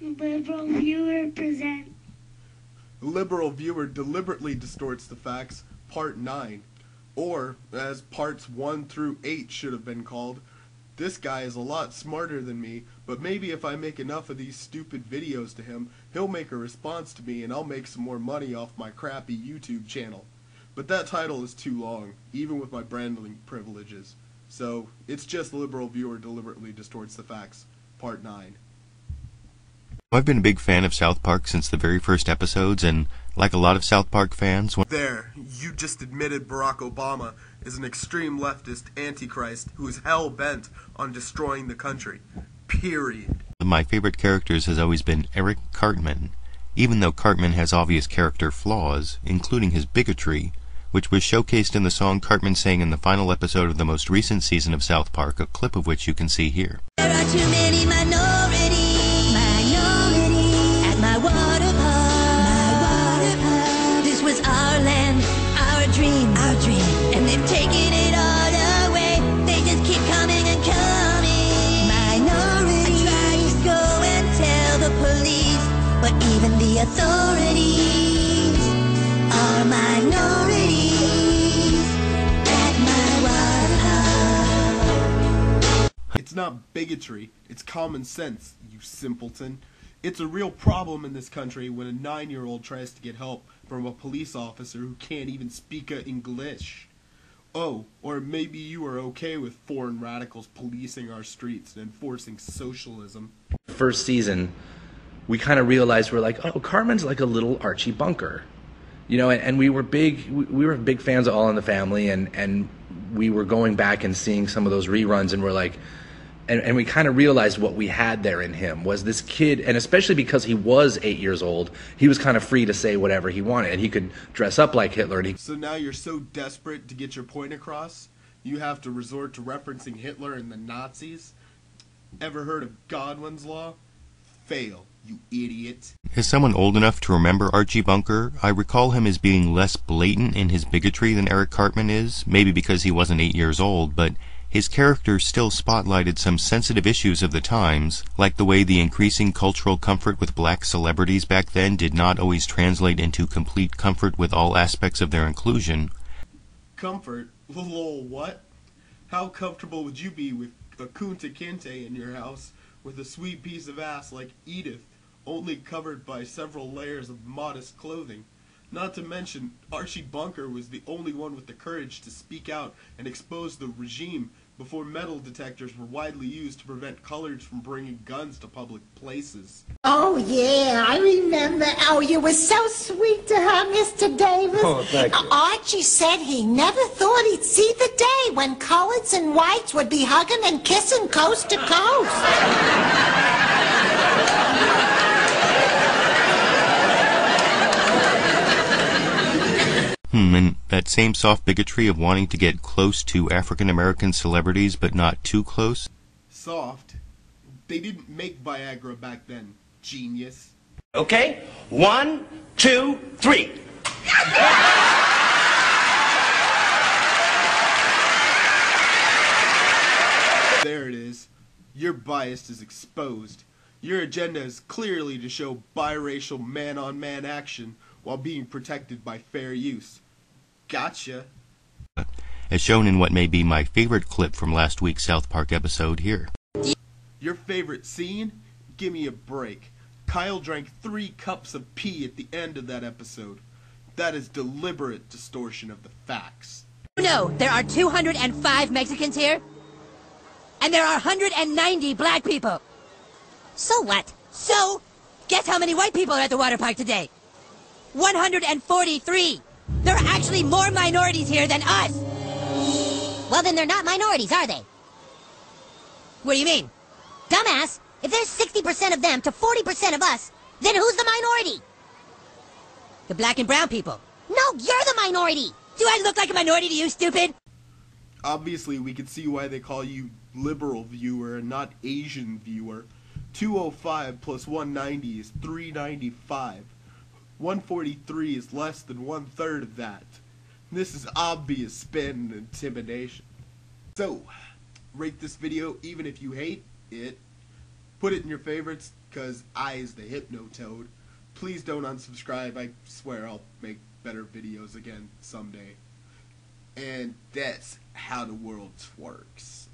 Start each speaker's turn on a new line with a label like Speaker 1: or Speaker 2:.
Speaker 1: LiberalViewer presents
Speaker 2: LiberalViewer deliberately distorts the facts, Part 9. Or, as Parts 1 through 8 should have been called, this guy is a lot smarter than me, but maybe if I make enough of these stupid videos to him, he'll make a response to me and I'll make some more money off my crappy YouTube channel. But that title is too long, even with my branding privileges. So, it's just LiberalViewer deliberately distorts the facts, Part 9.
Speaker 3: I've been a big fan of South Park since the very first episodes, and like a lot of South Park fans...
Speaker 2: There, you just admitted Barack Obama is an extreme leftist antichrist who is hell-bent on destroying the country. Period.
Speaker 3: One of my favorite characters has always been Eric Cartman, even though Cartman has obvious character flaws, including his bigotry, which was showcased in the song Cartman sang in the final episode of the most recent season of South Park, a clip of which you can see here.
Speaker 4: There are too many minorities at my water park. This was our land, our dream, and they've taken it all away. They just keep coming and coming. Minorities. I tried to go and tell the police, but even the authorities are minorities at my water park.
Speaker 2: It's not bigotry, it's common sense, you simpleton. It's a real problem in this country when a 9-year-old tries to get help from a police officer who can't even speak English. Oh, or maybe you are okay with foreign radicals policing our streets and enforcing socialism.
Speaker 5: First season, we kind of realized we're like, oh, Cartman's like a little Archie Bunker. You know, and we were big fans of All in the Family, and we were going back and seeing some of those reruns, and we're like, and we kind of realized what we had there in him was this kid, and especially because he was 8 years old, he was kind of free to say whatever he wanted, and he could dress up like Hitler. And
Speaker 2: So now you're so desperate to get your point across, you have to resort to referencing Hitler and the Nazis? Ever heard of Godwin's Law? Fail, you idiot.
Speaker 3: As someone old enough to remember Archie Bunker, I recall him as being less blatant in his bigotry than Eric Cartman is, maybe because he wasn't 8 years old, but his character still spotlighted some sensitive issues of the times, like the way the increasing cultural comfort with black celebrities back then did not always translate into complete comfort with all aspects of their inclusion.
Speaker 2: Comfort? Lol, what? How comfortable would you be with a Kunta Kinte in your house with a sweet piece of ass like Edith, only covered by several layers of modest clothing? Not to mention, Archie Bunker was the only one with the courage to speak out and expose the regime before metal detectors were widely used to prevent coloreds from bringing guns to public places.
Speaker 6: Oh, yeah, I remember. Oh, you were so sweet to her, Mr. Davis.
Speaker 7: Oh, thank you.
Speaker 6: Archie said he never thought he'd see the day when coloreds and whites would be hugging and kissing coast to coast.
Speaker 3: And that same soft bigotry of wanting to get close to African-American celebrities but not too close?
Speaker 2: Soft? They didn't make Viagra back then, genius.
Speaker 7: Okay, 1, 2, 3.
Speaker 2: There it is. Your bias is exposed. Your agenda is clearly to show biracial man-on-man action while being protected by fair use. Gotcha.
Speaker 3: As shown in what may be my favorite clip from last week's South Park episode here.
Speaker 2: Your favorite scene? Give me a break. Kyle drank 3 cups of pee at the end of that episode. That is deliberate distortion of the facts.
Speaker 4: No, there are 205 Mexicans here, and there are 190 black people. So what? So, guess how many white people are at the water park today? 143. There are actually more minorities here than us. Well, then they're not minorities, are they? What do you mean? Dumbass, if there's 60% of them to 40% of us, then who's the minority? The black and brown people. No, you're the minority. Do I look like a minority to you, stupid?
Speaker 2: Obviously, we can see why they call you liberal viewer and not Asian viewer. 205 plus 190 is 395. 143 is less than 1/3 of that. This is obvious spin and intimidation. So, rate this video even if you hate it. Put it in your favorites, because I is the Hypnotoad. Please don't unsubscribe. I swear I'll make better videos again someday. And that's how the world works.